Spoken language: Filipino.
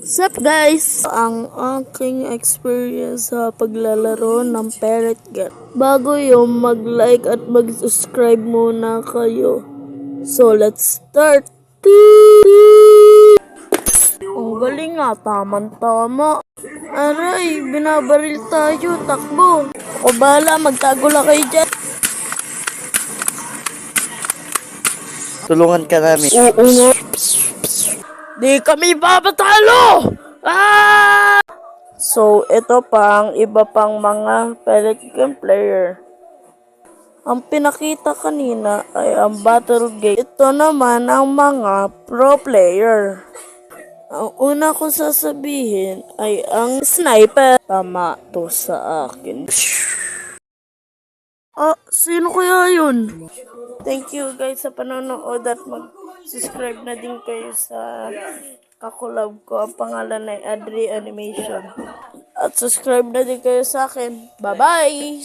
Sup guys? Ang aking experience sa paglalaro ng Parrot Gun. Bago yung mag-like at mag-subscribe muna kayo. So let's start! Ang galing nga, tamang-tama. Aray, binabaril tayo, takbo. Ako bahala, magtago lang kayo dyan. Tulungan ka namin. Oo nga. Di kami babatalo! Ah! So, ito pang iba pang mga Pelican player. Ang pinakita kanina ay ang battle game. Ito naman ang mga pro player. Ang una ko sasabihin ay ang sniper. Tama to sa akin. Ah, sino kaya yun? Thank you guys sa panonood at mag-subscribe na din kayo sa kakulab ko. Ang pangalan ay Adri Animation. At subscribe na din kayo sa akin. Bye-bye!